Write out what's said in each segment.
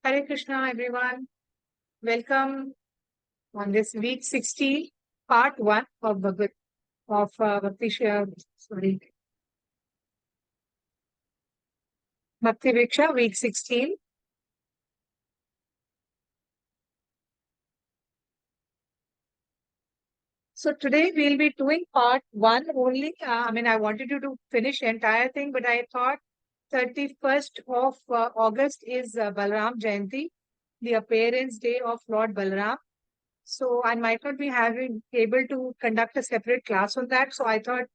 Hare Krishna, everyone. Welcome on this week 60, part 1 of Bhakti Viksha, week 16. So today we'll be doing part 1 only. I wanted you to finish entire thing, but I thought 31st of August is Balaram Jayanti, the appearance day of Lord Balaram. So I might not be able to conduct a separate class on that. So I thought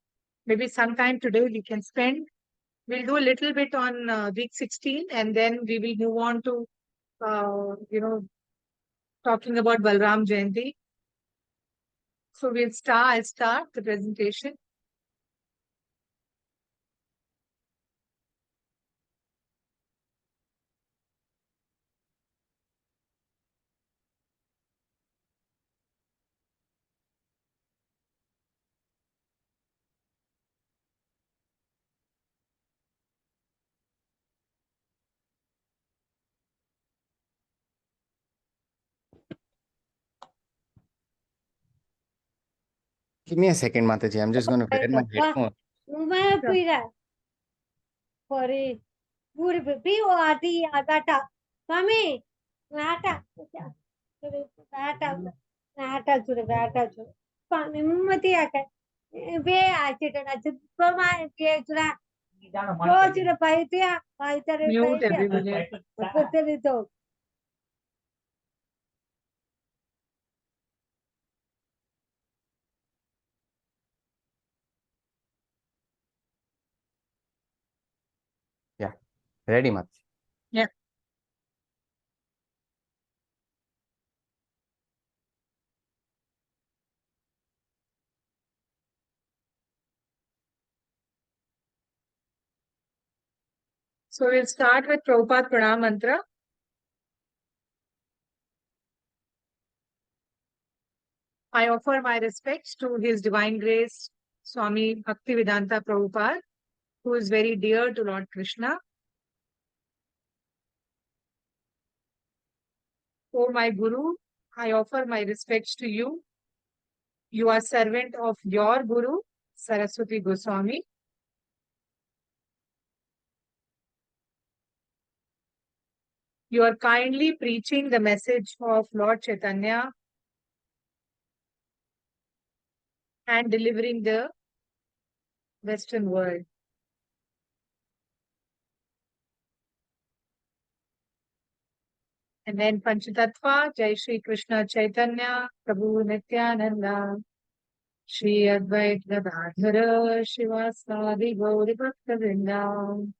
maybe sometime today we can spend. We'll do a little bit on week 16 and then we will move on to, talking about Balram Jayanti. So I'll start the presentation. Give me a second, Mataji. I'm just going to wear my headphone. Sure. Sorry. P-O-R-T, Bata. Mummy, Bata. Bata. Bata, Bata. Mummy, Be accident. I said, Pama, Pietro. Go to the Paitia, Mute everybody. Paita. Yeah. Ready, Mataji. Yeah. So we'll start with Prabhupada Pranam Mantra. I offer my respects to His Divine Grace, Swami Bhaktivedanta Prabhupada, who is very dear to Lord Krishna. O my Guru, I offer my respects to you. You are servant of your Guru, Saraswati Goswami. You are kindly preaching the message of Lord Chaitanya and delivering the Western world. And then Panchatattva, Jai Shri Krishna Chaitanya, Prabhu Nityananda, Shri Advait Gadadhara, Shivasadi Gauri Bhakta Vrinda.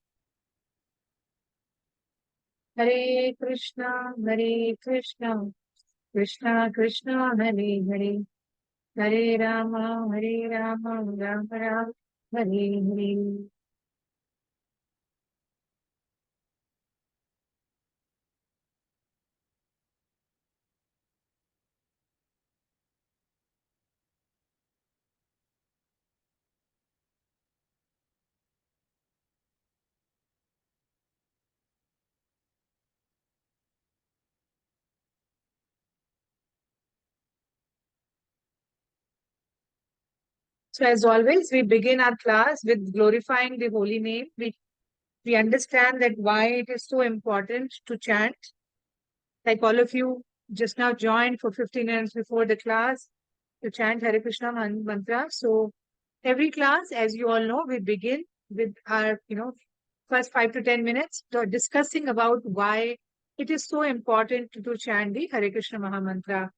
Hare Krishna, Krishna Krishna, Hare Hare, Hare Rama, Rama Rama, Hare Hare. So as always, we begin our class with glorifying the holy name. We understand that why it is so important to chant. Like all of you just now joined for 15 minutes before the class to chant Hare Krishna mantra. So every class, as you all know, we begin with our, first 5 to 10 minutes discussing about why it is so important to chant the Hare Krishna Maha Mantra.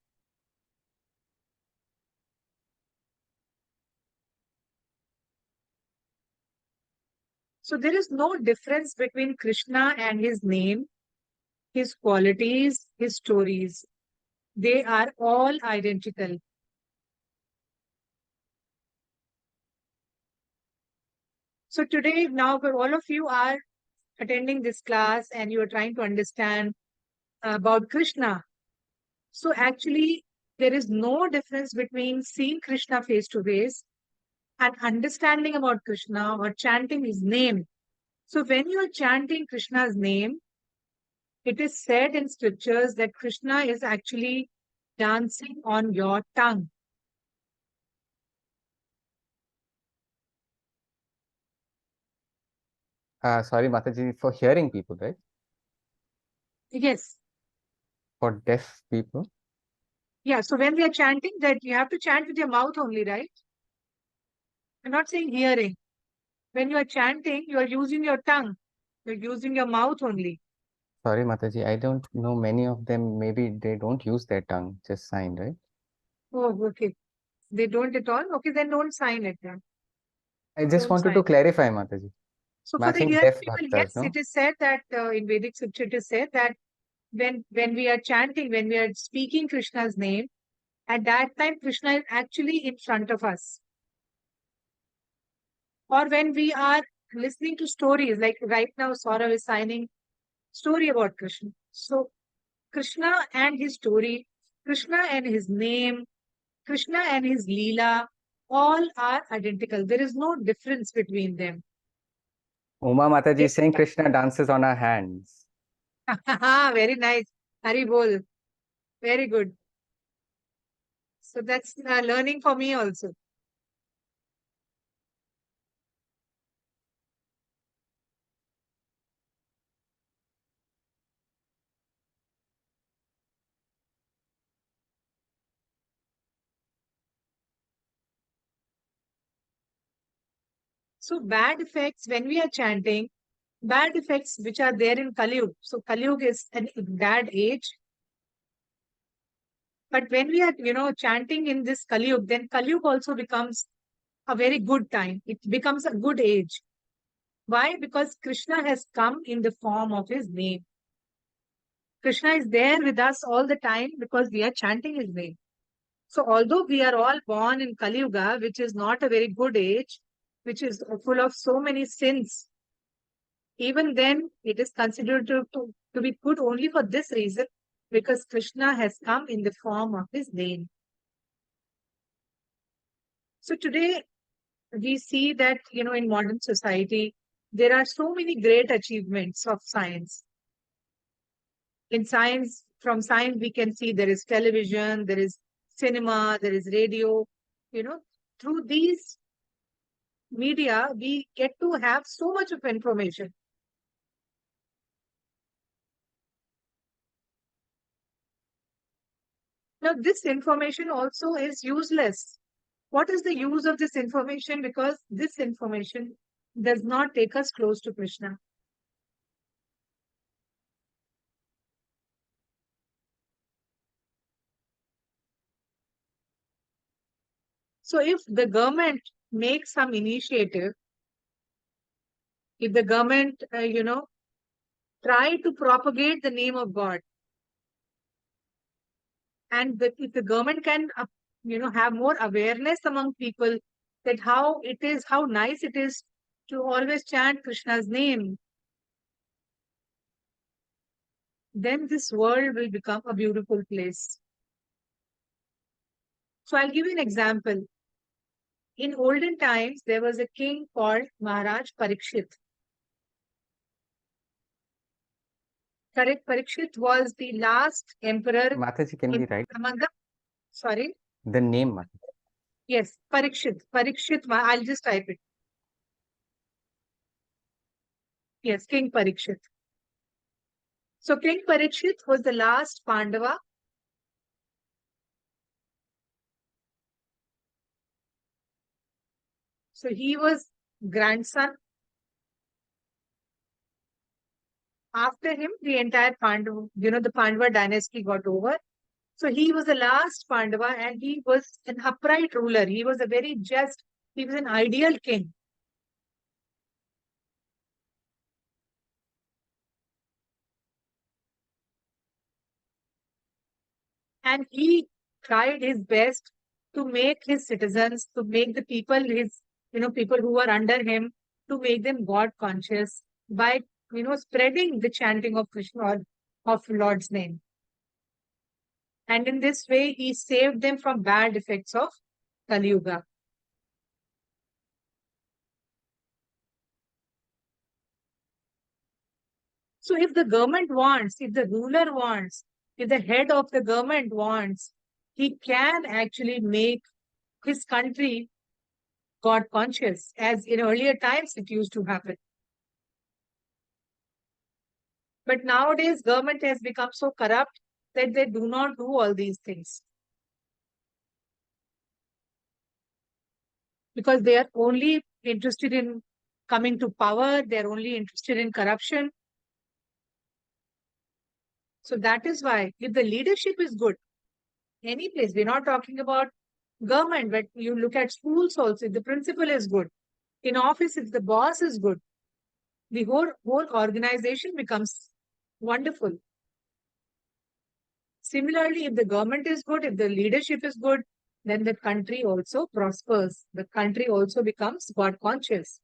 So there is no difference between Krishna and his name, his qualities, his stories. They are all identical. So today, now all of you are attending this class and you are trying to understand about Krishna. So actually, there is no difference between seeing Krishna face to face and understanding about Krishna or chanting his name. So when you are chanting Krishna's name, It is said in scriptures that Krishna is actually dancing on your tongue. Sorry, Mataji, for hearing people, right? Yes. For deaf people. Yeah. So when we are chanting, that you have to chant with your mouth only, right? I'm not saying hearing. When you are chanting, you are using your tongue. You're using your mouth only. Sorry, Mataji, I don't know many of them. Maybe they don't use their tongue, just sign, right? Oh, okay. They don't at all. Okay, then don't sign it then. I just Don't wanted sign. to clarify, Mataji. So for the Matching hearing deaf people, bhaktas, yes, no? it is said that in Vedic scripture it is said that when we are chanting, when we are speaking Krishna's name, at that time Krishna is actually in front of us. Or when we are listening to stories, like right now Saurav is signing story about Krishna. So Krishna and his story, Krishna and his name, Krishna and his Leela, all are identical. There is no difference between them. Uma Mataji is saying Krishna dances on her hands. Very nice. Hari bol. Very good. So that's learning for me also. So bad effects when we are chanting, bad effects which are there in Kali Yuga. So Kali Yuga is a bad age. But when we are, chanting in this Kali Yuga, then Kali Yuga also becomes a very good time. It becomes a good age. Why? Because Krishna has come in the form of his name. Krishna is there with us all the time because we are chanting his name. So although we are all born in Kali Yuga, which is not a very good age, which is full of so many sins, even then it is considered to be good only for this reason, because Krishna has come in the form of his name. So today we see that, in modern society, there are so many great achievements of science. In science, from science, we can see there is television, there is cinema, there is radio. Through these media, we get to have so much of information. Now, this information also is useless. What is the use of this information? Because this information does not take us close to Krishna. So if the government makes some initiative, if the government, try to propagate the name of God, and if the government can, have more awareness among people that how nice it is to always chant Krishna's name, then this world will become a beautiful place. So I'll give you an example. In olden times, there was a king called Maharaj Parikshit. Correct. Parikshit was the last emperor Mataji, can we write among the, sorry? the name, Mataji? Yes, Parikshit. I'll just type it. Yes, King Parikshit. So King Parikshit was the last Pandava. So he was grandson. After him, the entire Pandava, the Pandava dynasty got over. So he was the last Pandava and he was an upright ruler. He was a very just, he was an ideal king. And he tried his best to make his citizens, to make the people, people who were under him, to make them God conscious by, spreading the chanting of Krishna or of Lord's name. And in this way, he saved them from bad effects of Kali Yuga. So if the government wants, if the ruler wants, if the head of the government wants, he can actually make his country God conscious, as in earlier times it used to happen. But nowadays, government has become so corrupt that they do not do all these things. Because they are only interested in coming to power, they are only interested in corruption. So that is why, if the leadership is good, any place, we're not talking about government, but you look at schools also, if the principal is good, in office, if the boss is good, the whole organization becomes wonderful. Similarly, if the government is good, if the leadership is good, then the country also prospers. The country also becomes God conscious.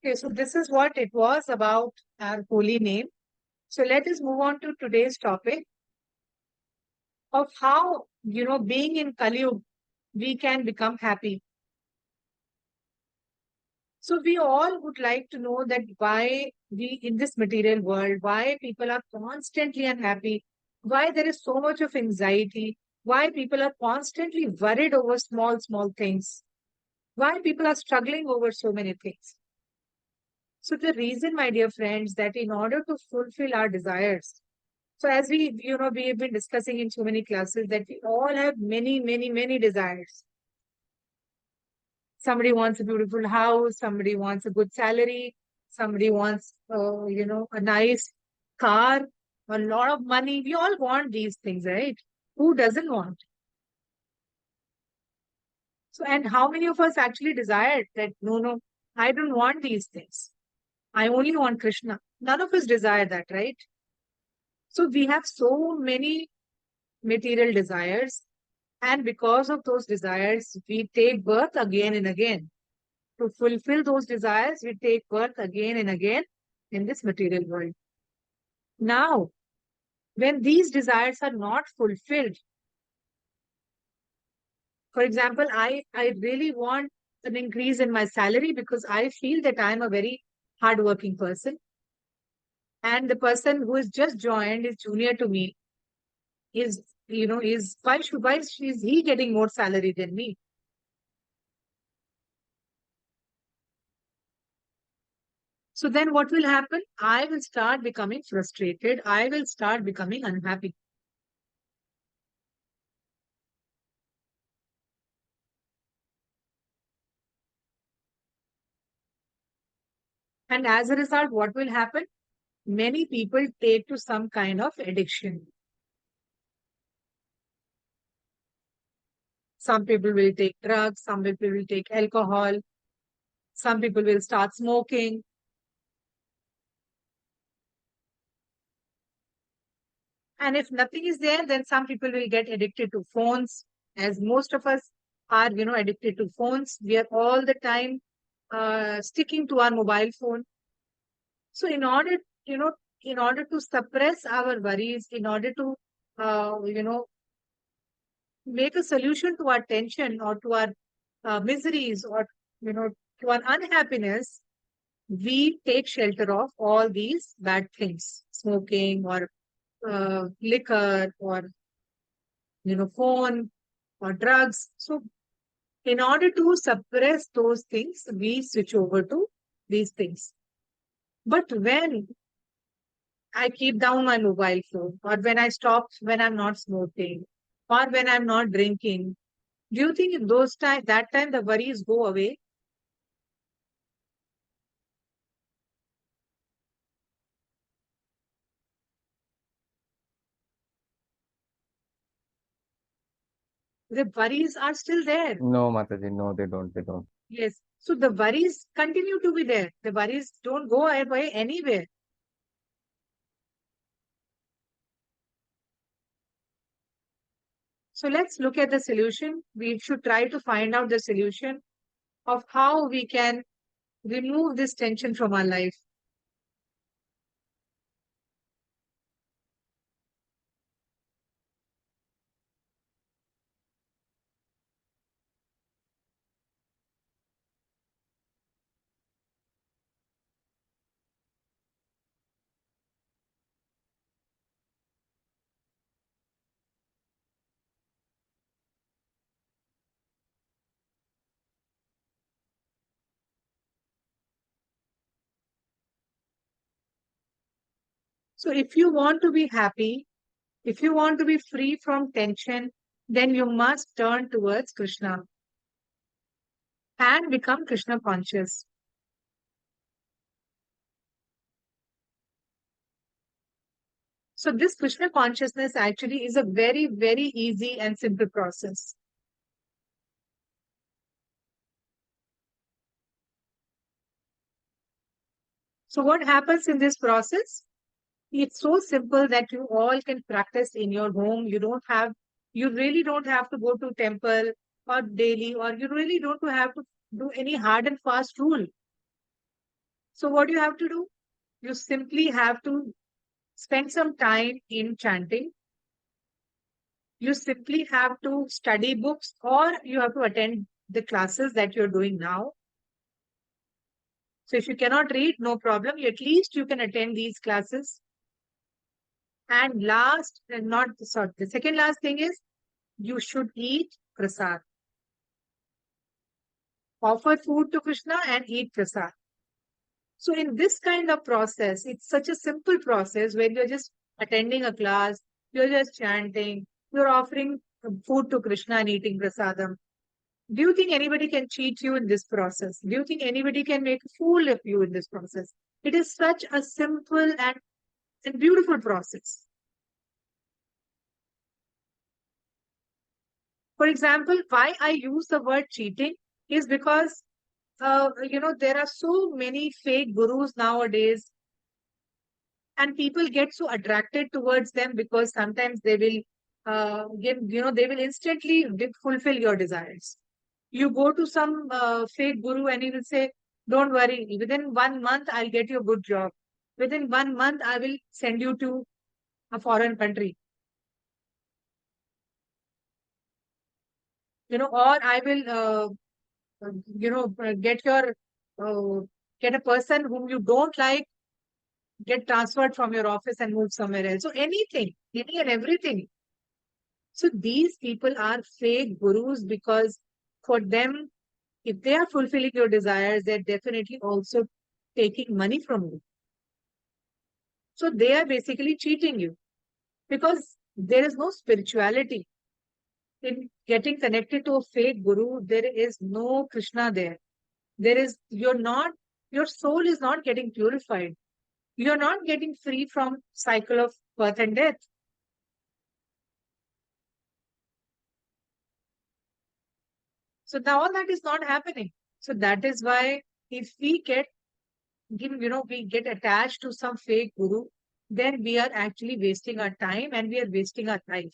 Okay, so this is what it was about our holy name. So let us move on to today's topic of how, being in Kali Yuga, we can become happy. So we all would like to know that why we in this material world, why people are constantly unhappy, why there is so much of anxiety, why people are constantly worried over small things, why people are struggling over so many things. So the reason, my dear friends, that in order to fulfill our desires, so as we have been discussing in so many classes that we all have many desires. Somebody wants a beautiful house, somebody wants a good salary, somebody wants, a nice car, a lot of money. We all want these things, right? Who doesn't want? So, and how many of us actually desired that, no, I don't want these things. I only want Krishna. None of us desire that, right? So we have so many material desires. And because of those desires, we take birth again and again. To fulfill those desires, we take birth again and again in this material world. Now, when these desires are not fulfilled, for example, I really want an increase in my salary because I feel that I'm a very hardworking person. And the person who is just joined is junior to me, why is he getting more salary than me? So then what will happen? I will start becoming frustrated. I will start becoming unhappy. And as a result, what will happen? Many people take to some kind of addiction. Some people will take drugs, some people will take alcohol, some people will start smoking. And if nothing is there, then some people will get addicted to phones, as most of us are, addicted to phones. We are all the time sticking to our mobile phone. So in order to suppress our worries, in order to, make a solution to our tension or to our miseries or, to our unhappiness, we take shelter of all these bad things, smoking or liquor or, phone or drugs. So in order to suppress those things, we switch over to these things. But when I keep down my mobile phone, or when I'm not smoking, or when I'm not drinking. Do you think in that time the worries go away? The worries are still there. No, Mataji, no, they don't. They don't. Yes. So the worries continue to be there. The worries don't go away anywhere. So let's look at the solution. We should try to find out the solution of how we can remove this tension from our life. So if you want to be happy, if you want to be free from tension, then you must turn towards Krishna and become Krishna conscious. So this Krishna consciousness actually is a very, very easy and simple process. So what happens in this process? It's so simple that you all can practice in your home. You really don't have to go to temple or daily, or you really don't have to do any hard and fast rule. So what do you have to do? You simply have to spend some time in chanting. You simply have to study books, or you have to attend the classes that you're doing now. So if you cannot read, no problem. At least you can attend these classes. And the second last thing is you should eat prasad. Offer food to Krishna and eat prasad. So in this kind of process, it's such a simple process where you're just attending a class, you're just chanting, you're offering food to Krishna and eating prasadam. Do you think anybody can cheat you in this process? Do you think anybody can make a fool of you in this process? It is such a simple and beautiful process. For example, why I use the word cheating is because, there are so many fake gurus nowadays, and people get so attracted towards them because sometimes they will they will instantly fulfill your desires. You go to some fake guru and he will say, don't worry, within 1 month, I'll get you a good job. Within 1 month, I will send you to a foreign country. Or I will, get get a person whom you don't like, get transferred from your office and move somewhere else. So anything, any and everything. So these people are fake gurus because for them, if they are fulfilling your desires, they're definitely also taking money from you. So they are basically cheating you because there is no spirituality. In getting connected to a fake guru, there is no Krishna there. Your soul is not getting purified. You're not getting free from cycle of birth and death. So now all that is not happening. So that is why if we get attached to some fake guru, then we are actually wasting our time and we are wasting our life.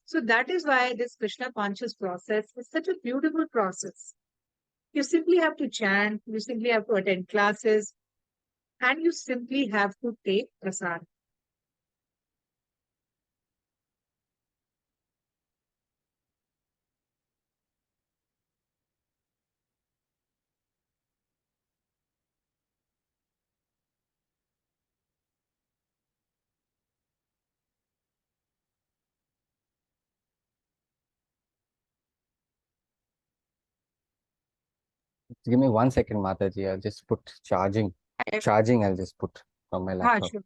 So that is why this Krishna conscious process is such a beautiful process. You simply have to chant, you simply have to attend classes, and you simply have to take prasad. Give me 1 second, Mataji. I'll just put charging. Charging, I'll just put from my laptop. Sure.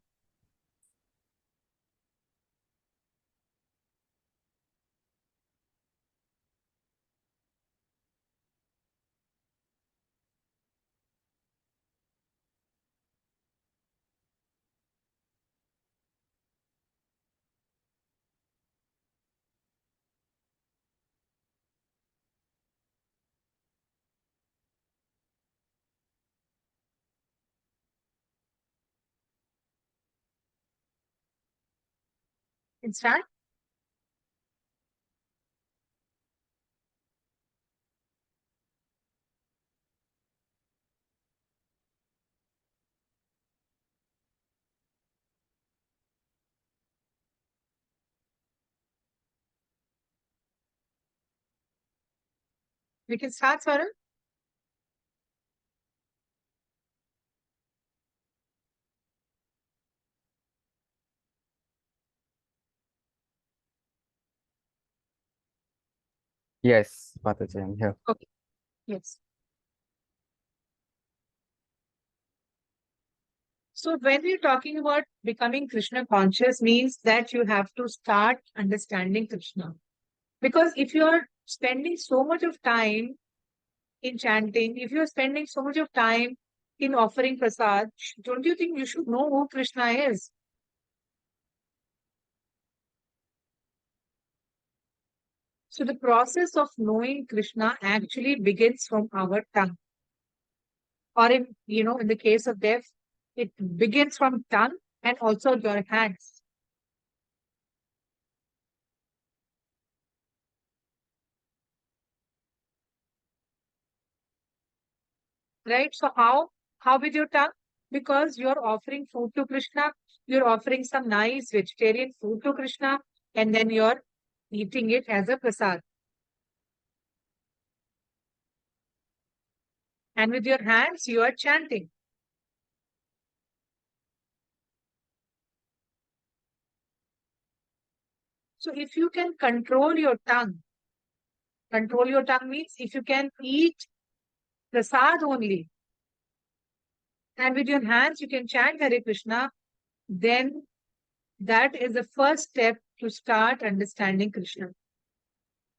can start. We can start, Swaran. Yes, Mataji, I'm here. Okay. Yes. So when we're talking about becoming Krishna conscious means that you have to start understanding Krishna. Because if you're spending so much of time in chanting, if you're spending so much of time in offering prasad, don't you think you should know who Krishna is? So the process of knowing Krishna actually begins from our tongue. Or in the case of deaf, it begins from tongue and also your hands. Right? So how with your tongue? Because you're offering food to Krishna, you're offering some nice vegetarian food to Krishna, and then you're eating it as a prasad. And with your hands, you are chanting. So if you can control your tongue means if you can eat prasad only, and with your hands you can chant Hare Krishna, then that is the first step to start understanding Krishna.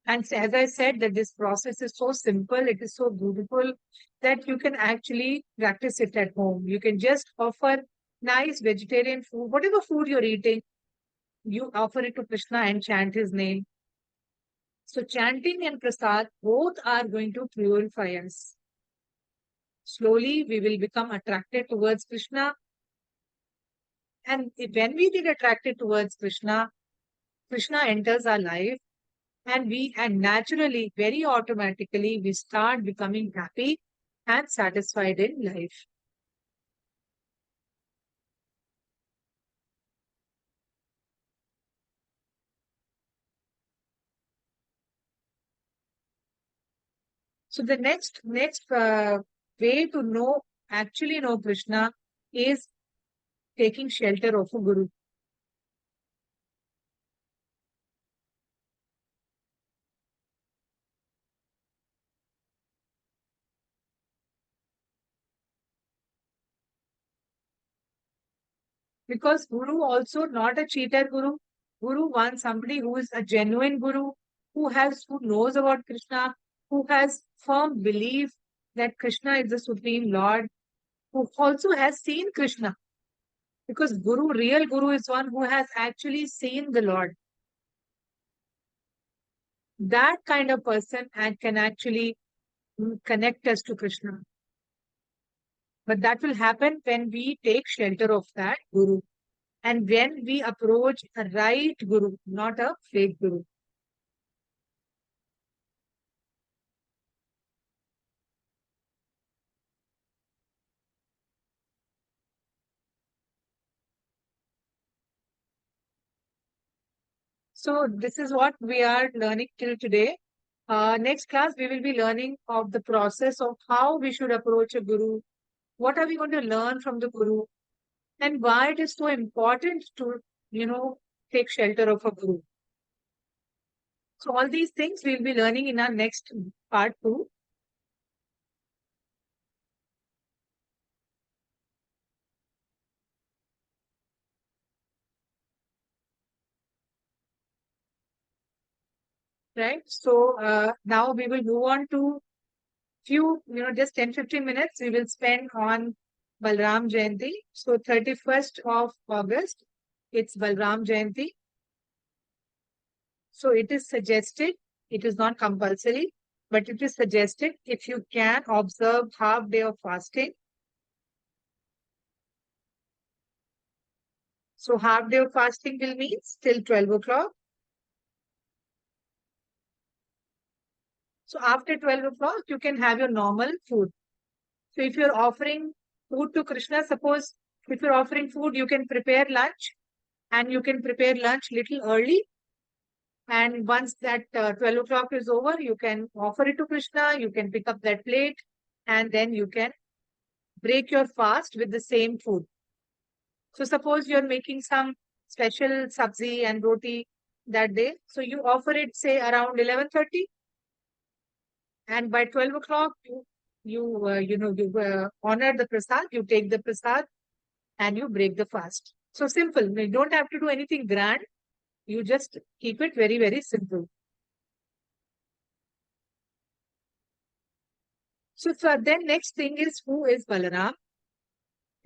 And as I said, that this process is so simple, it is so beautiful that you can actually practice it at home. You can just offer nice vegetarian food, whatever food you're eating, you offer it to Krishna and chant his name. So chanting and prasad both are going to purify us. Slowly we will become attracted towards Krishna. And when we get attracted towards Krishna, Krishna enters our life and naturally, very automatically, we start becoming happy and satisfied in life. So the next way to actually know Krishna is taking shelter of a guru. Because guru also not a cheater guru. Guru wants somebody who is a genuine guru, who knows about Krishna, who has firm belief that Krishna is the supreme Lord, who also has seen Krishna. Because real guru is one who has actually seen the Lord. That kind of person and can actually connect us to Krishna. But that will happen when we take shelter of that guru. And when we approach a right guru, not a fake guru. So this is what we are learning till today. Next class, we will be learning of the process of how we should approach a guru. What are we going to learn from the guru? And why it is so important to, take shelter of a guru. So all these things we'll be learning in our next part 2. Right? So now we will move on to just 10-15 minutes we will spend on Balram Jayanti. So 31st of August, it's Balram Jayanti. So it is suggested, it is not compulsory, but it is suggested if you can observe half day of fasting. So half day of fasting will mean till 12 o'clock. So after 12 o'clock, you can have your normal food. So if you're offering food to Krishna, suppose if you're offering food, you can prepare lunch, and you can prepare lunch little early. And once that 12 o'clock is over, you can offer it to Krishna, you can pick up that plate, and then you can break your fast with the same food. So suppose you're making some special sabzi and roti that day. So you offer it, say, around 11:30, and by 12 o'clock, you honor the prasad, you take the prasad, and you break the fast. So simple. You don't have to do anything grand. You just keep it very, very simple. So then next thing is, who is Balaram?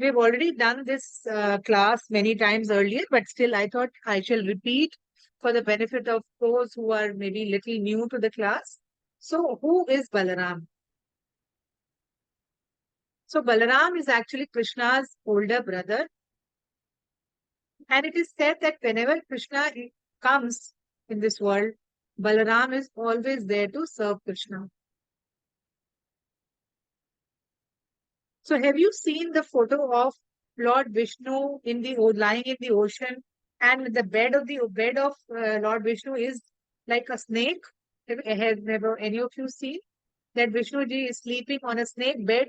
We've already done this class many times earlier, but still I thought I shall repeat for the benefit of those who are maybe little new to the class. So who is Balaram? So Balaram is actually Krishna's older brother. And it is said that whenever Krishna comes in this world, Balaram is always there to serve Krishna. So have you seen the photo of Lord Vishnu lying in the ocean, and the bed of Lord Vishnu is like a snake? Have never any of you seen that Vishnu ji is sleeping on a snake bed,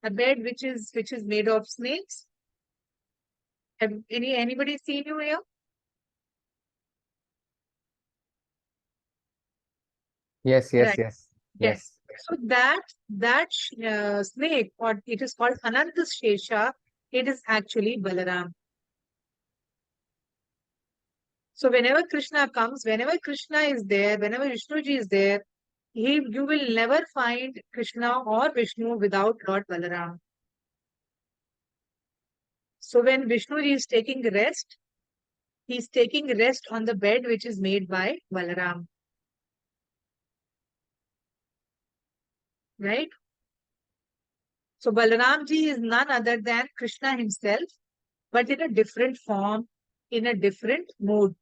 a bed which is made of snakes? Have anybody seen you here? Yes, yes, Right. yes, Yes. yes. So that snake, or it is called Ananta Shesha, it is actually Balaram. So whenever Krishna comes, whenever Krishna is there, whenever Vishnuji is there, you will never find Krishna or Vishnu without Lord Balaram. So when Vishnuji is taking rest, he is taking rest on the bed which is made by Balaram. Right? So Balaramji is none other than Krishna himself, but in a different form, in a different mood.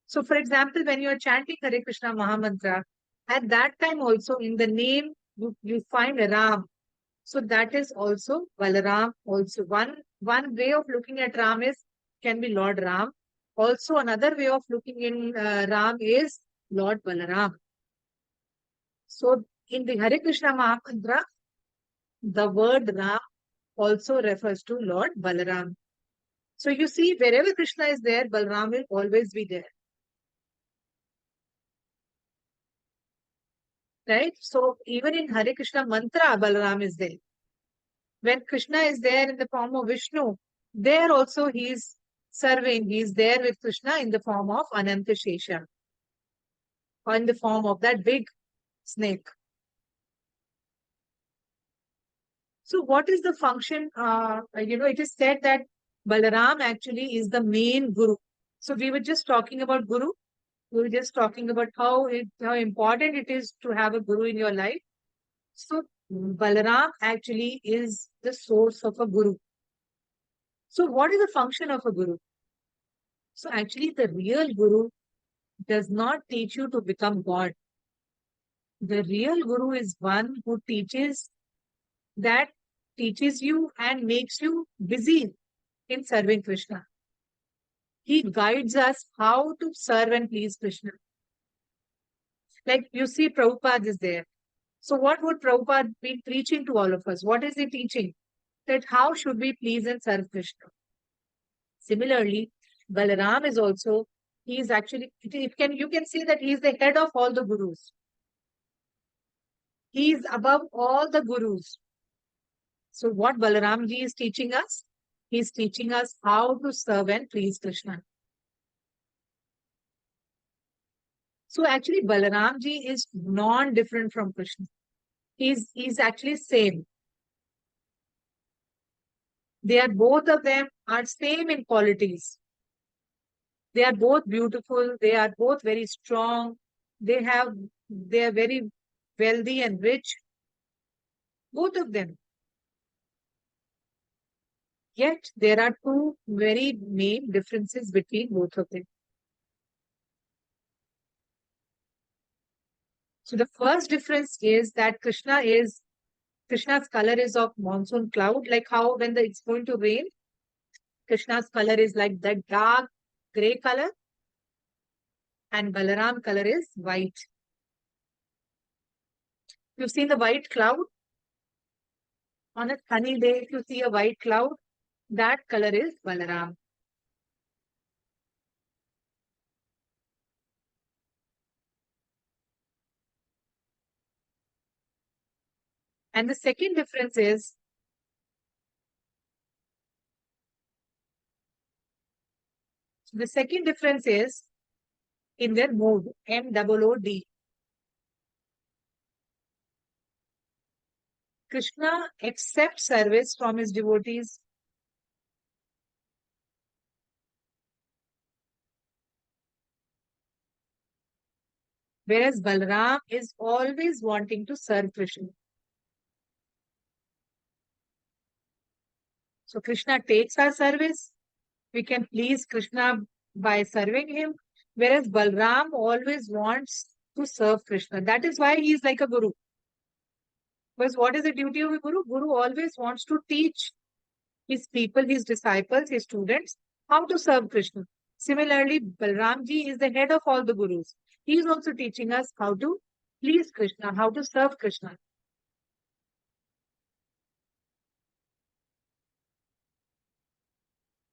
So, for example, when you are chanting Hare Krishna Mahamantra, at that time also in the name you find Ram. So that is also Balaram. Also, one way of looking at Ram can be Lord Ram. Also, another way of looking in Ram is Lord Balaram. So, in the Hare Krishna Mahamantra, the word Ram also refers to Lord Balaram. So you see, wherever Krishna is there, Balaram will always be there. Right? So even in Hare Krishna mantra, Balaram is there. When Krishna is there in the form of Vishnu, there also he is serving. He is there with Krishna in the form of Ananta Shesha, or in the form of that big snake. So what is the function? It is said that Balaram actually is the main guru. So we were just talking about guru. We were just talking about how important it is to have a guru in your life. So Balaram actually is the source of a guru. So what is the function of a guru? So actually the real guru does not teach you to become God. The real guru is one who teaches you and makes you busy in serving Krishna. He guides us how to serve and please Krishna. Like you see, Prabhupada is there. So what would Prabhupada be preaching to all of us? What is he teaching? That how should we please and serve Krishna? Similarly, Balaram is also, he is actually, you can see that he is the head of all the gurus. He is above all the gurus. So what Balaramji is teaching us? He is teaching us how to serve and please Krishna. So actually Balaramji is non-different from Krishna. He's actually same. Both of them are same in qualities. They are both beautiful. They are both very strong. They are very wealthy and rich. Both of them. Yet there are two very main differences between both of them. So the first difference is that Krishna's color is of monsoon cloud, like how when it's going to rain, Krishna's color is like that dark gray color, and Balaram color is white. You've seen the white cloud? On a sunny day, if you see a white cloud, that color is Balaram. And the second difference is in their mood, MOOD. Krishna accepts service from his devotees. Whereas Balram is always wanting to serve Krishna. So Krishna takes our service. We can please Krishna by serving him. Whereas Balram always wants to serve Krishna. That is why he is like a guru. Because what is the duty of a guru? Guru always wants to teach his people, his disciples, his students, how to serve Krishna. Similarly, Balramji is the head of all the gurus. He is also teaching us how to please Krishna, how to serve Krishna.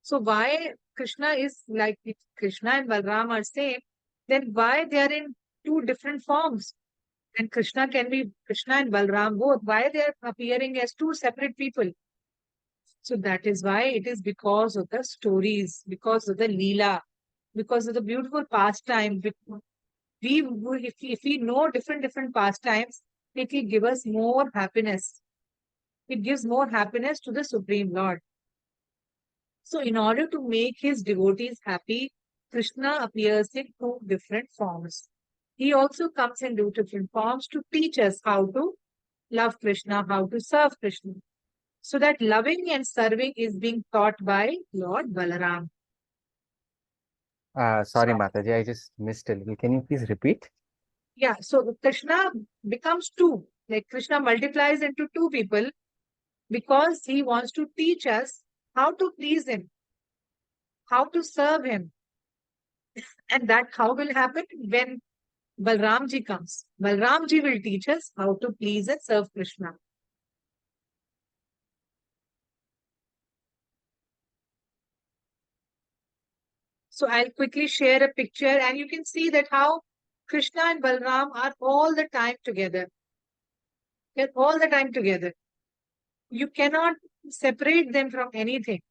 So why Krishna is like Krishna and Balram are same, then why they are in two different forms? And Krishna can be Krishna and Balram both. Why they are appearing as two separate people? So that is why it is because of the stories, because of the Leela, because of the beautiful pastime. If we know different pastimes, it will give us more happiness. It gives more happiness to the Supreme Lord. So in order to make his devotees happy, Krishna appears in two different forms. He also comes in two different forms to teach us how to love Krishna, how to serve Krishna. So that loving and serving is being taught by Lord Balaram. Sorry, Mataji, I just missed a little. Can you please repeat? Yeah, so Krishna becomes two. Like Krishna multiplies into two people because he wants to teach us how to please him, how to serve him. And that how will happen when Balramji comes. Balramji will teach us how to please and serve Krishna. So I'll quickly share a picture and you can see that how Krishna and Balram are all the time together. They're all the time together. You cannot separate them from anything.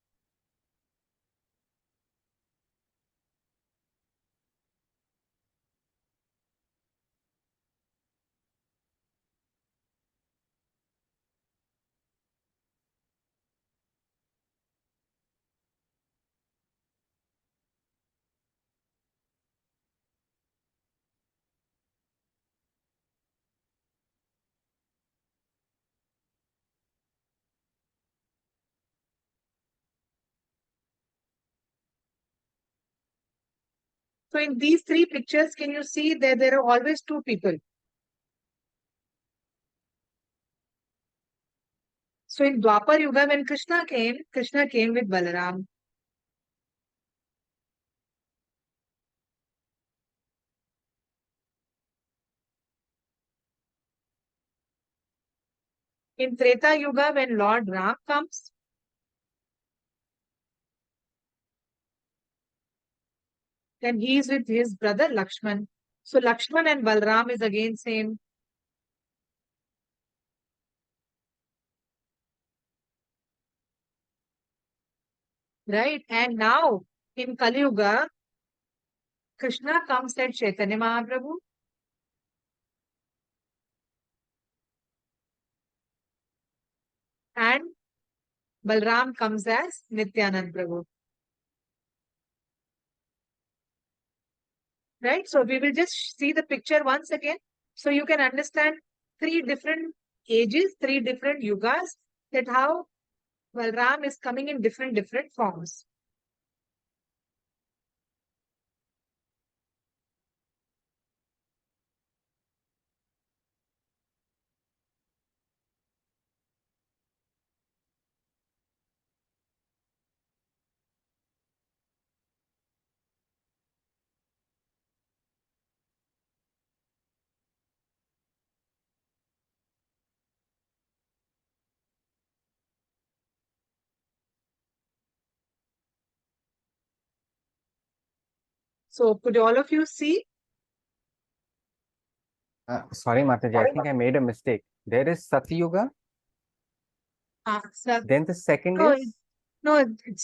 So in these three pictures, can you see that there are always two people? So in Dwapar Yuga, when Krishna came with Balaram. In Treta Yuga, when Lord Ram comes, then he is with his brother Lakshman. So Lakshman and Balram is again same. Right? And now in Kali Yuga, Krishna comes as Chaitanya Mahaprabhu. And Balram comes as Nityanand Prabhu. Right? So we will just see the picture once again. So you can understand three different ages, three different yugas, that how Balram is coming in different forms. So could all of you see? Sorry, Mataji, I think I made a mistake. There is Satyuga, then the second No, is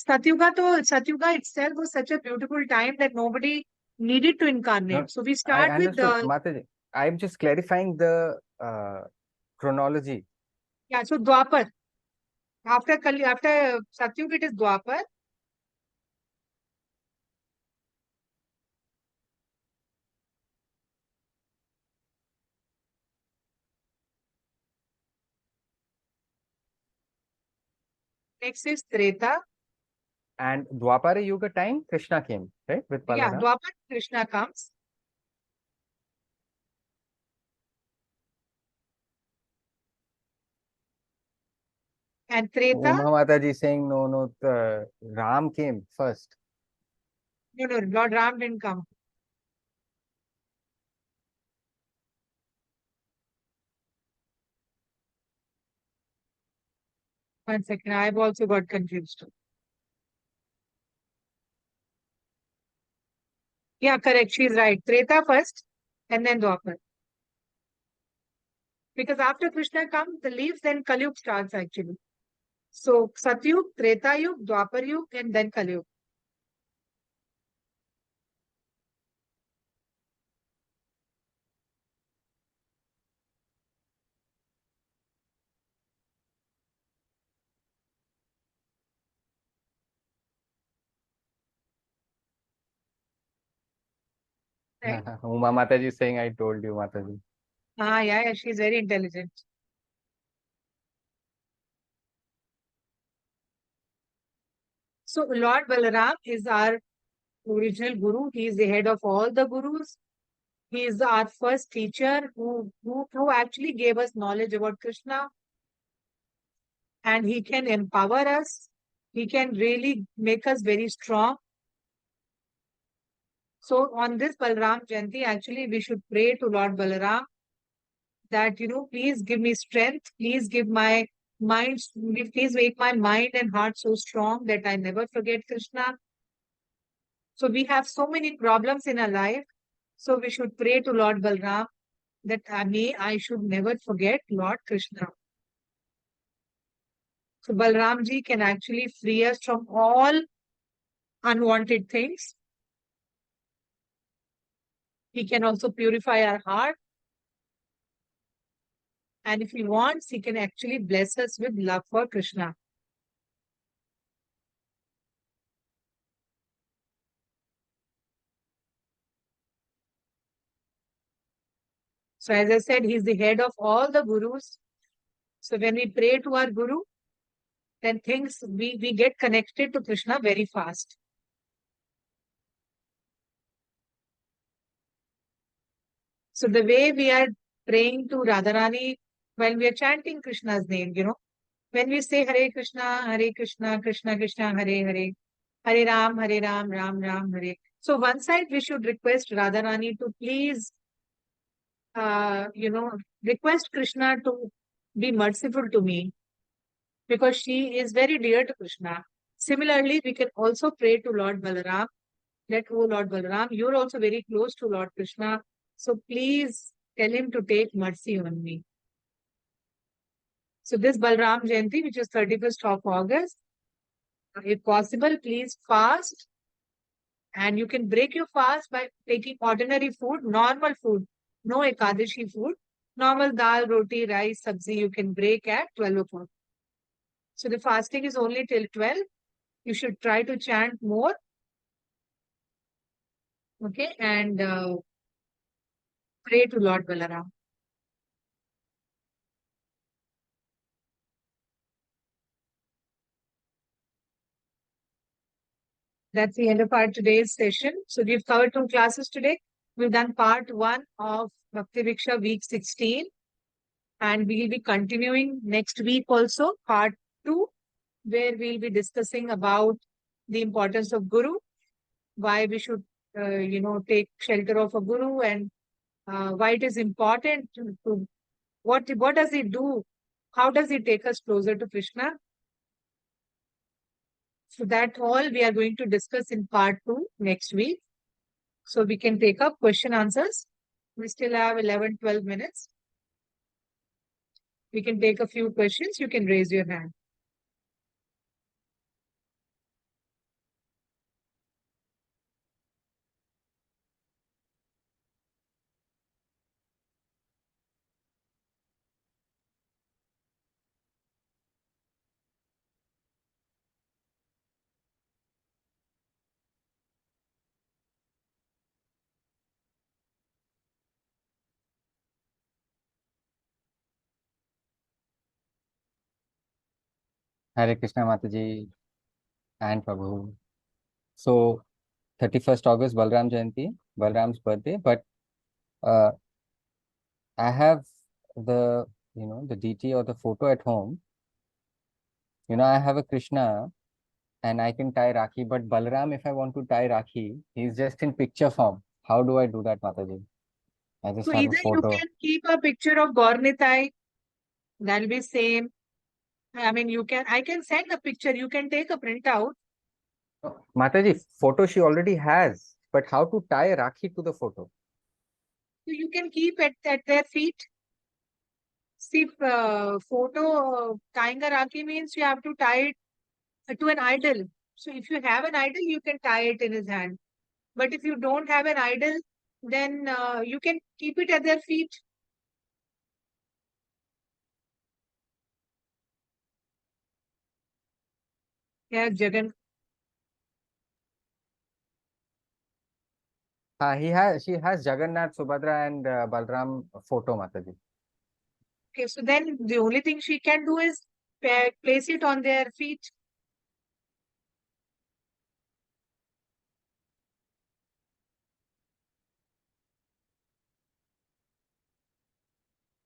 Satyuga itself was such a beautiful time that nobody needed to incarnate. No, So we I start with understood, the Mataji. I'm just clarifying the chronology. so Dwapar. After Satyuga it is Dwapar. Next is Treta. And Dwapara Yuga time, Krishna came, right? With Yeah, Balaram. Dwapar Krishna comes. And Treta, Uma Mataji saying, no, the Ram came first. no, Lord Ram didn't come. One second, I've also got confused. Yeah, correct. She's right. Treta first and then Dwapar. Because after Krishna comes, the leaves, then Kalyug starts actually. So Satyug, Treta Yug, Dwapar Yug, and then Kalyug. Right? Uma Mataji saying, I told you, Mataji. Yeah, she's very intelligent. So Lord Balaram is our original guru. He is the head of all the gurus. He is our first teacher who actually gave us knowledge about Krishna, and he can empower us. He can really make us very strong. So on this Balaram Jayanti, actually we should pray to Lord Balaram that, please give me strength. Please give my mind, please make my mind and heart so strong that I never forget Krishna. So we have so many problems in our life. So we should pray to Lord Balram that I should never forget Lord Krishna. So Balramji can actually free us from all unwanted things. He can also purify our heart. And if he wants, he can actually bless us with love for Krishna. So as I said, he's the head of all the gurus. So when we pray to our guru, then we get connected to Krishna very fast. So the way we are praying to Radharani while we are chanting Krishna's name, when we say Hare Krishna, Krishna Krishna, Hare Hare, Hare Ram, Ram Ram, Hare. So one side we should request Radharani to please, request Krishna to be merciful to me because she is very dear to Krishna. Similarly, we can also pray to Lord Balaram that, oh Lord Balaram, you're also very close to Lord Krishna. So please tell him to take mercy on me. So this Balram Jayanti, which is 31st of August, if possible, please fast. And you can break your fast by taking ordinary food, normal food, no Ekadashi food. Normal dal, roti, rice, sabzi, you can break at 12 o'clock. So the fasting is only till 12. You should try to chant more. Okay, and pray to Lord Balaram. that's the end of our today's session. So we've covered 2 classes today. We've done part 1 of Bhakti Viksha week 16. And we'll be continuing next week also, part 2, where we'll be discussing about the importance of Guru, why we should, take shelter of a Guru, and why it is important to what does it do? How does it take us closer to Krishna? So that all we are going to discuss in part 2 next week. So we can take up question answers. We still have 11, 12 minutes. We can take a few questions. You can raise your hand. Hare Krishna Mataji and Prabhu. So 31st August, Balram Jayanti, Balram's birthday, but I have the, the DT or the photo at home. I have a Krishna and I can tie Rakhi, but Balram, if I want to tie Rakhi, he's just in picture form. How do I do that, Mataji? I just So have a either you photo. can keep a picture of Gaurnitai, that'll be same. I mean, I can send a picture, you can take a printout. Mataji, photo she already has, but how to tie a Rakhi to the photo? So you can keep at their feet. See, photo tying a Rakhi means you have to tie it to an idol. So if you have an idol, you can tie it in his hand. But if you don't have an idol, then you can keep it at their feet. Yeah, Jagan. She has Jagannath, Subhadra, and Balram photo, Mataji. Okay, so then the only thing she can do is place it on their feet.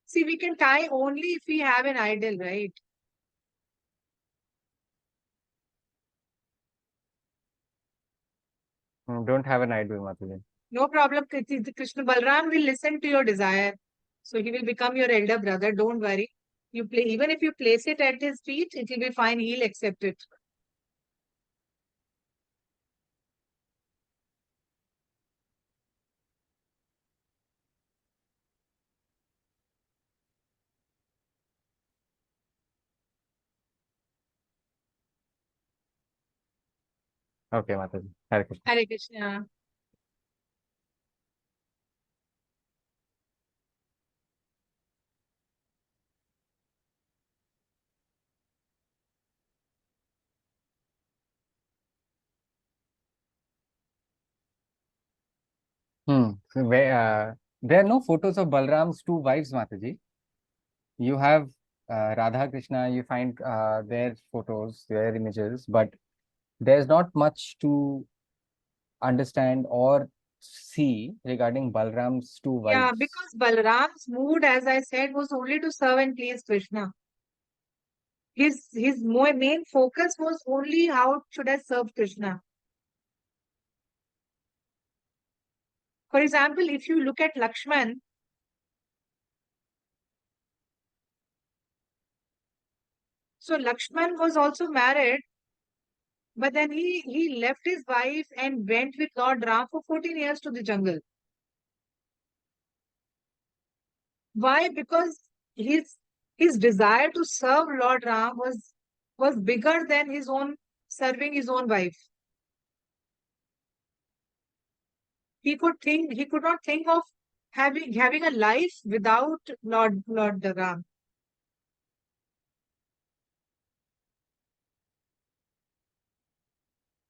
See, we can tie only if we have an idol, right? Don't have an idol, Mataji. No problem. Krishna Balram will listen to your desire. So he will become your elder brother. Don't worry. Even if you place it at his feet, it will be fine. He'll accept it. Okay, Mataji. Hare Krishna. Hare Krishna. So there are no photos of Balram's 2 wives, Mataji. You have Radha Krishna, you find their photos, their images, but there's not much to understand or see regarding Balram's 2 Yeah, wives. because Balram's mood, as I said, was only to serve and please Krishna. His main focus was only how should I serve Krishna. For example, if you look at Lakshman, so Lakshman was also married, but then he left his wife and went with Lord Ram for 14 years to the jungle. Why? Because his desire to serve Lord Ram was bigger than his own serving his own wife. He could not think of having a life without Lord Ram.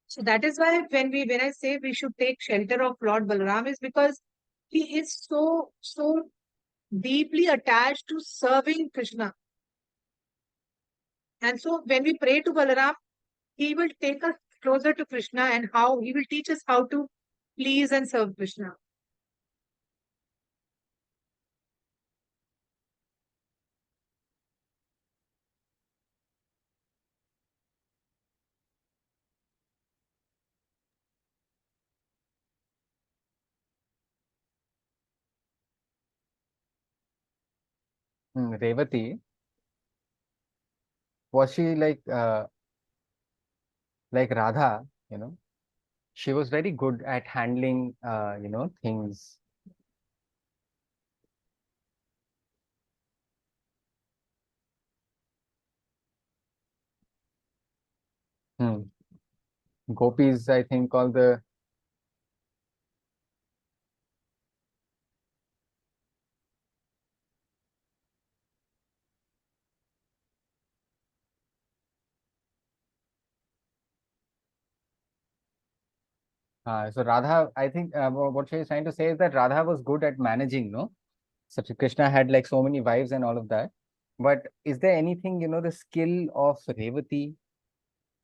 So that is why when I say we should take shelter of Lord Balaram is because he is so deeply attached to serving Krishna. And so when we pray to Balaram, he will take us closer to Krishna and how he will teach us how to please and serve Krishna. Revati, was she like Radha, you know? She was very good at handling, things. Hmm. Gopis, I think, all the so Radha, I think what she is trying to say is that Radha was good at managing, no? So Krishna had like so many wives and all of that. But is there anything, the skill of Revati,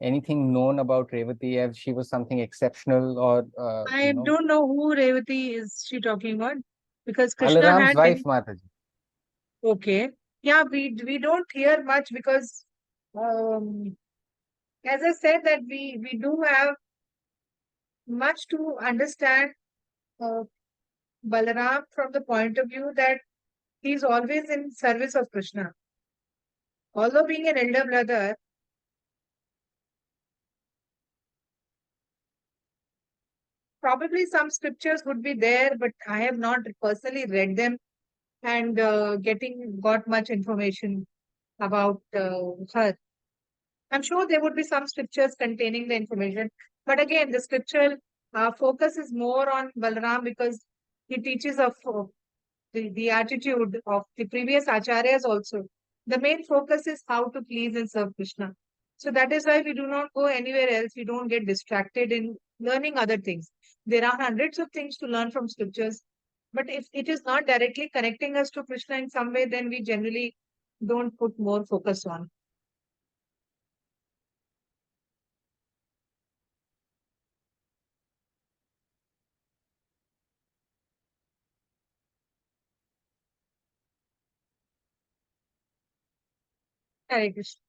anything known about Revati, if she was something exceptional or, I don't know who Revati is she talking about, because Krishna Balaram's had wife, many. Mataji. Okay. Yeah, we don't hear much because, um, as I said, that we do have much to understand uh, Balaram from the point of view that he's always in service of Krishna. Although being an elder brother, probably some scriptures would be there, but I have not personally read them and got much information about her. I'm sure there would be some scriptures containing the information, but again, the scriptural focus is more on Balaram because he teaches of the attitude of the previous acharyas also. The main focus is how to please and serve Krishna. So that is why we do not go anywhere else. We don't get distracted in learning other things. There are hundreds of things to learn from scriptures, but if it is not directly connecting us to Krishna in some way, then we generally don't put more focus on. Hare Krishna.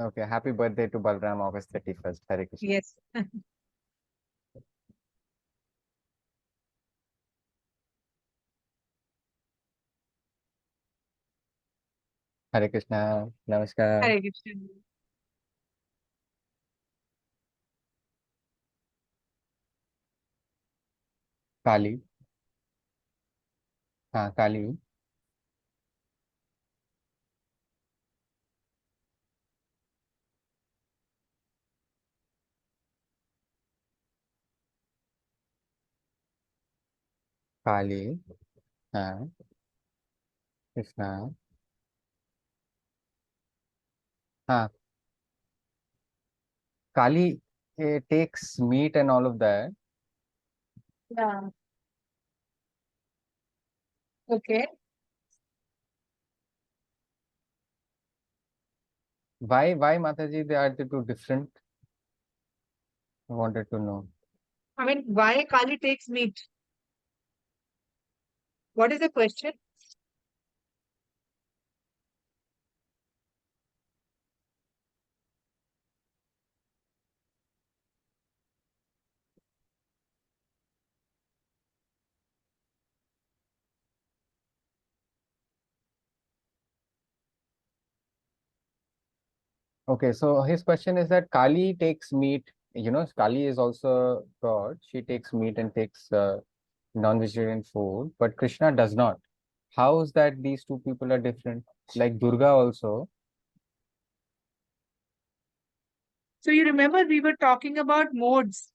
Okay, happy birthday to Balaram, August 31st. Hare Krishna. Yes. Hare Krishna. Namaskar. Hare Krishna. Kali. हाँ, Kali. Kali. हाँ, Krishna. हाँ, Kali takes meat and all of that. Yeah. Okay. Why Mataji, they are the two different? I wanted to know. I mean, why Kali takes meat? What is the question? Okay, so his question is that Kali takes meat, Kali is also God. She takes meat and takes non-vegetarian food, but Krishna does not. How is that these two people are different? Like Durga also. So you remember we were talking about modes.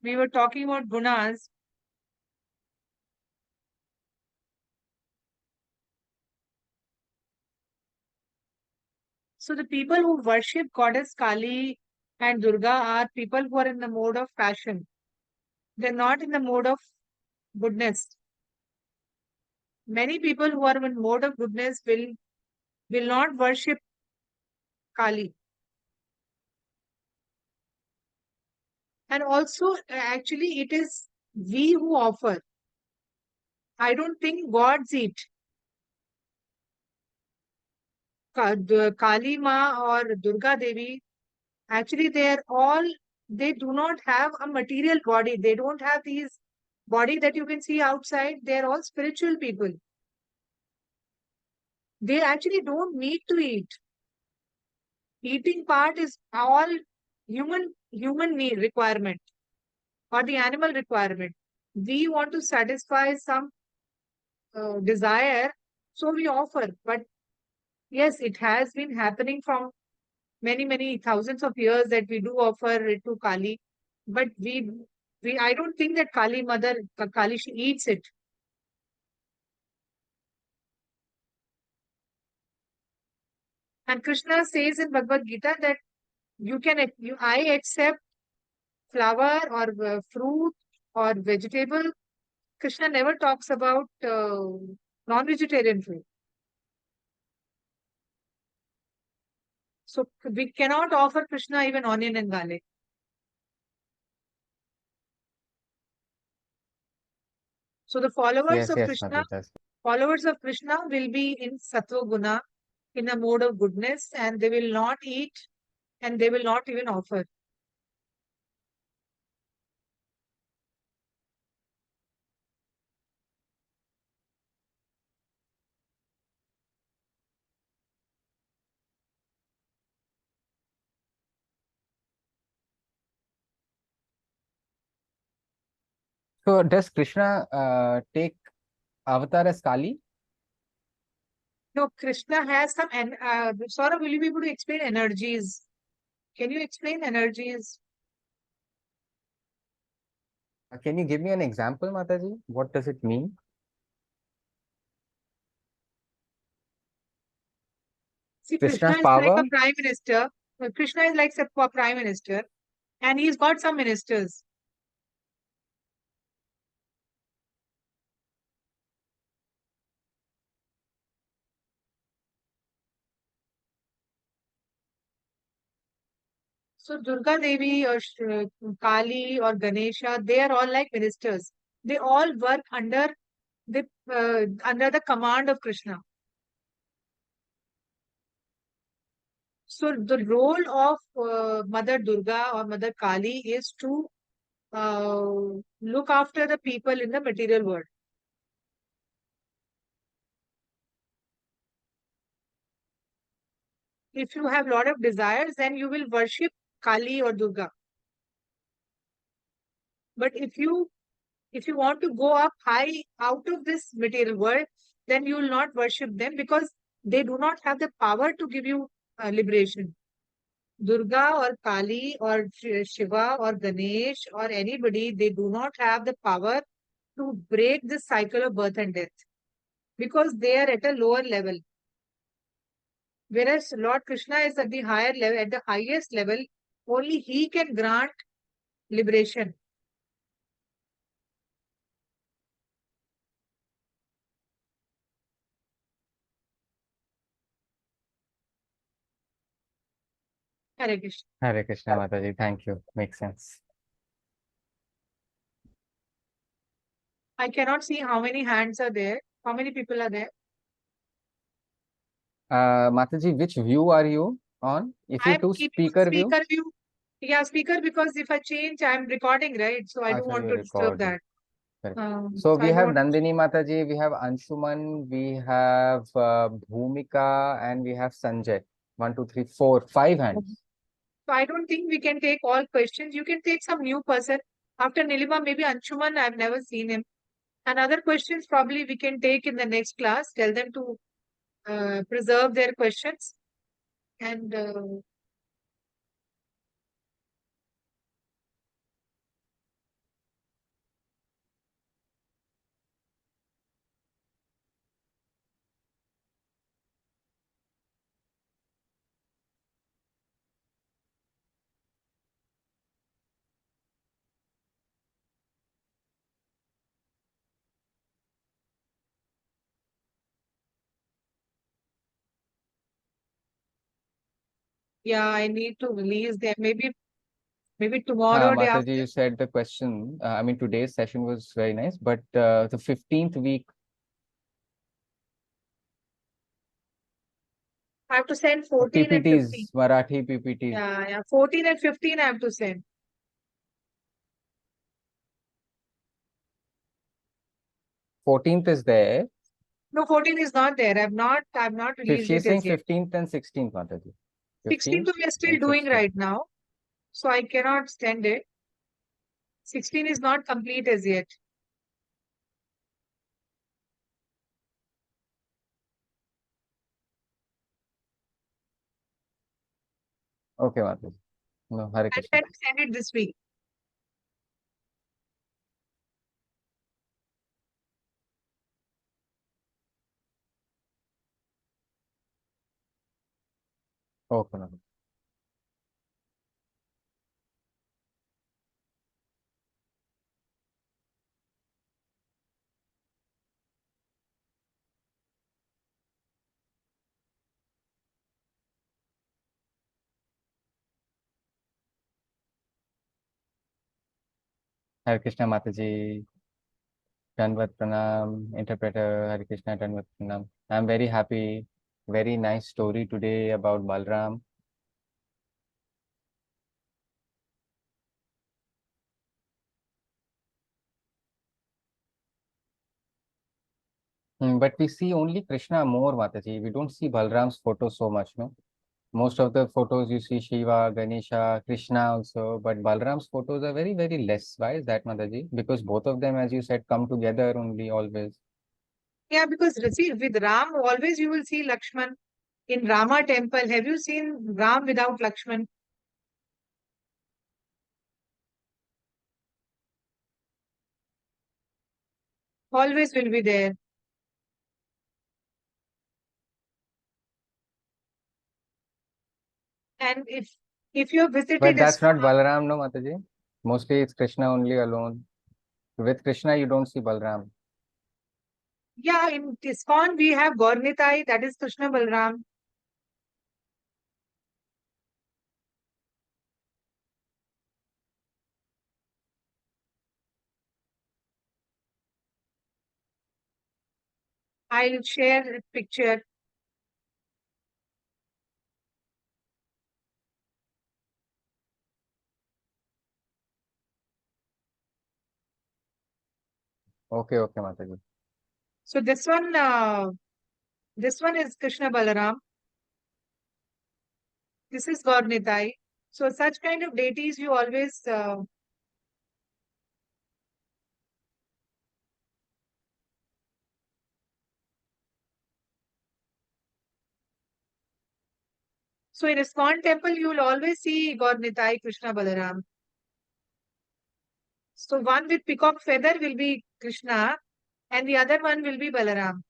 We were talking about gunas. So the people who worship goddess Kali and Durga are people who are in the mode of passion. They're not in the mode of goodness. Many people who are in mode of goodness will not worship Kali. And also, actually, it is we who offer. I don't think gods eat. Kali Ma or Durga Devi, actually, they do not have a material body. They don't have these body that you can see outside. They're all spiritual people. They actually don't need to eat. Eating part is all human need requirement or the animal requirement. We want to satisfy some desire, so we offer. But yes, it has been happening from many thousands of years that we do offer it to Kali. But we I don't think that Kali mother Kali she eats it. And Krishna says in Bhagavad Gita that I accept flower or fruit or vegetable. Krishna never talks about non-vegetarian food. So we cannot offer Krishna even onion and garlic. So the followers Yes, of yes, Krishna, Mataji. That's followers of Krishna will be in Sattva Guna, in a mode of goodness, and they will not eat and they will not even offer. so. Does Krishna take avatar as Kali? No, Krishna has some, and Saurabh, will you be able to explain energies? Can you explain energies? Can you give me an example, Mataji? What does it mean? See, Krishna Krishna's is like power? a prime minister. Krishna is like a prime minister, and he's got some ministers. So Durga Devi or Kali or Ganesha, they are all like ministers. They all work under the command of Krishna. So the role of Mother Durga or Mother Kali is to look after the people in the material world. If you have a lot of desires, then you will worship Kali or Durga. But if you want to go up high out of this material world, then you will not worship them because they do not have the power to give you liberation. Durga or Kali or Shiva or Ganesh or anybody, they do not have the power to break this cycle of birth and death because they are at a lower level. Whereas Lord Krishna is at the higher level, at the highest level, only he can grant liberation. Hare Krishna. Hare Krishna, Mataji. Thank you. Makes sense. I cannot see how many hands are there. How many people are there? Mataji, which view are you on? If you I'm do keeping speaker view, speaker view. Yeah, speaker because if I change, I'm recording, right? So I don't so want you to disturb record. that. Correct. So So I we don't have want to. Nandini Mataji, we have Anshuman, we have Bhumika, and we have Sanjay. 1, 2, 3, 4, 5 hands. So I don't think we can take all questions. You can take some new person. After Nilima, maybe Anshuman, I've never seen him. And other questions probably we can take in the next class. Tell them to preserve their questions. And yeah, I need to release them. Maybe Maybe tomorrow, day after. Mataji, you said the question, I mean, today's session was very nice, but the 15th week, I have to send 14 and 15. PPTs, Marathi PPTs. Yeah. 14 and 15 I have to send. 14th is there. No, 14 is not there. I've not released She's it saying as yet. 15th and 16th, Mataji. 16 we are still and doing 16th. right now. So I cannot send it. 16 is not complete as yet. Okay, Mataji. No, Hare I'll Krishna. try to send it this week. Okay, Mataji. Hare Krishna, Mataji. Danvat Pranam, interpreter Hare Krishna, Danvat Pranam. I'm very happy. Very nice story today about Balram. But we see only Krishna more, Mataji. We don't see Balram's photo so much, no? Most of the photos you see Shiva, Ganesha, Krishna also, but Balram's photos are very, very less. Why is that, Mataji? Because both of them, as you said, come together only always. Yeah, because see, with Ram, always you will see Lakshman in Rama temple. Have you seen Ram without Lakshman? Always will be there. And if you have visited But that's not ISKCON, Balaram, no, Mataji. Mostly it's Krishna only alone. With Krishna, you don't see Balram. yeah, in ISKCON we have Gaurnitai, that is Krishna Balram. I'll share a picture. Okay, okay, Mataji. So this one is Krishna Balaram. This is Gaurnitai. So such kind of deities you always so in ISKCON temple you will always see Gaurnitai, Krishna Balaram. So one with peacock feather will be Krishna and the other one will be Balaram.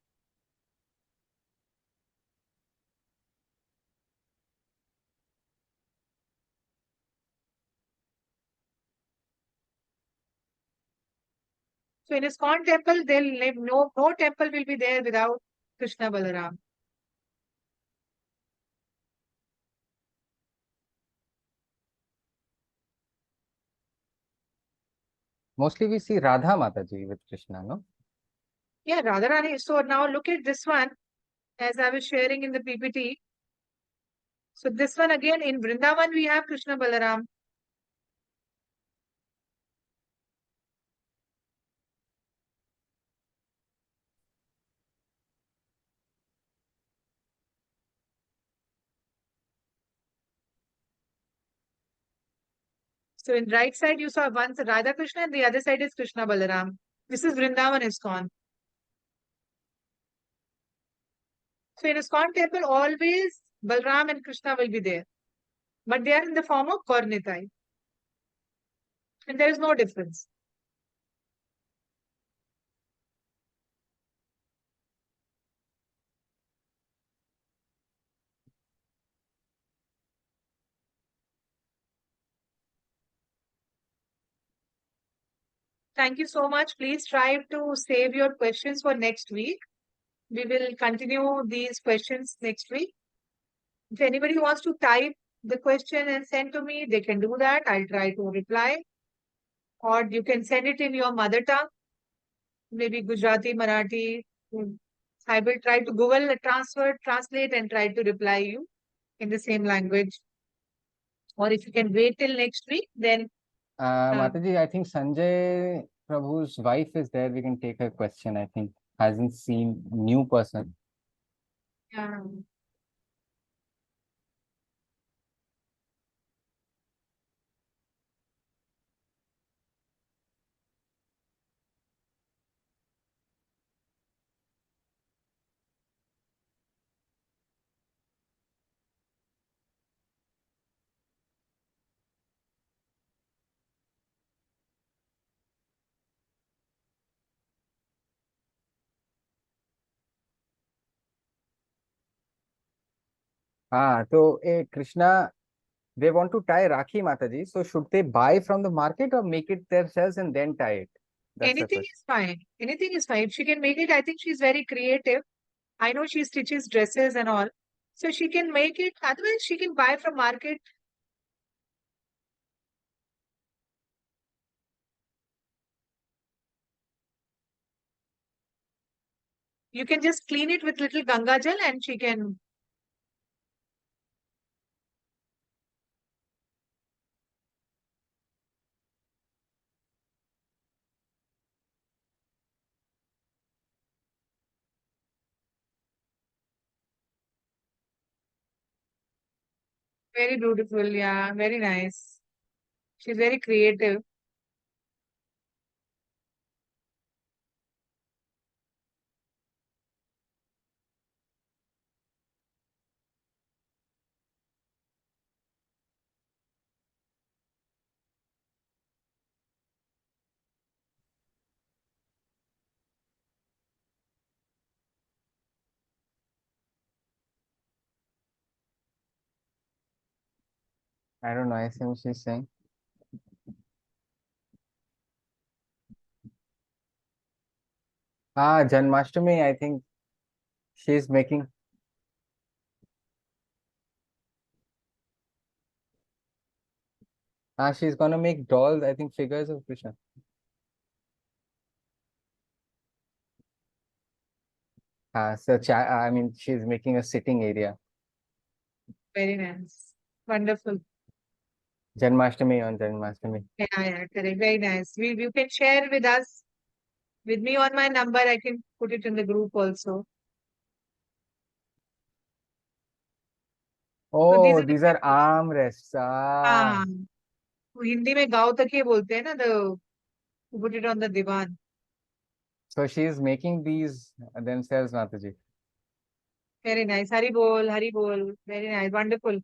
So in ISKCON temple, no temple will be there without Krishna Balaram. Mostly we see Radha Mataji with Krishna, no? Yeah, Radharani. So now look at this one as I was sharing in the PPT. So this one again in Vrindavan we have Krishna Balaram. So in right side you saw one Radha Krishna and the other side is Krishna Balaram. This is Vrindavan ISKCON. So in ISKCON temple always Balram and Krishna will be there. But they are in the form of Gaurnitai. And there is no difference. Thank you so much. Please try to save your questions for next week. We will continue these questions next week. If anybody wants to type the question and send to me, they can do that. I'll try to reply. Or you can send it in your mother tongue, maybe Gujarati, Marathi. I will try to Google translate and try to reply you in the same language. Or if you can wait till next week, then Mataji, I think Sanjay Prabhu's wife is there. We can take her question. I think hasn't seen new person. um, So Krishna, they want to tie Rakhi, Mataji. So should they buy from the market or make it themselves and then tie it? That's the anything question. is fine. Anything is fine. If she can make it, I think she's very creative. I know she stitches dresses and all. So she can make it. Otherwise, she can buy from market. You can just clean it with little Ganga Jal and she can. Very beautiful. Yeah, very nice. She's very creative. I don't know. I see what she's saying. Janmashtami, I think she's making. She's gonna make dolls, I think figures of Krishna. I mean, she's making a sitting area. Very nice. Wonderful. Janmashtami on Janmashtami. Yeah, yeah, correct. Very nice. You can share with us, with me on my number. I can put it in the group also. So these Oh, are the these are pictures. armrests. हाँ वो हिंदी में गाँव तक ये बोलते हैं ना the put it on the divan. So she's making these themselves, Mataji. Very nice. Hari bol, Hari bol. Very nice. Wonderful.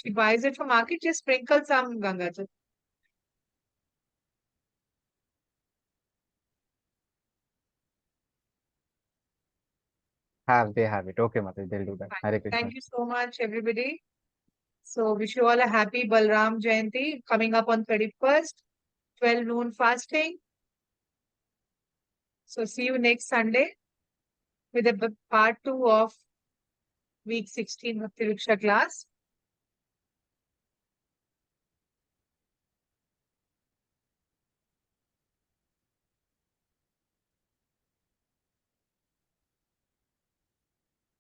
She buys it from market, just sprinkle some Ganga Jal. They have it. Okay, Mataji, they'll do that. Fine. Hare Krishna. Thank you so much, everybody. So wish you all a happy Balram Jayanti coming up on 31st, 12 noon fasting. So see you next Sunday with a part 2 of week 16 of Tiriksha class.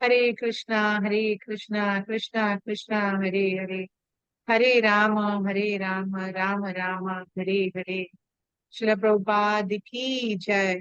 Hare Krishna, Hare Krishna, Krishna Krishna, Hare Hare. Hare Rama, Hare Rama, Rama Rama, Hare Hare. Srila Prabhupada ki jai.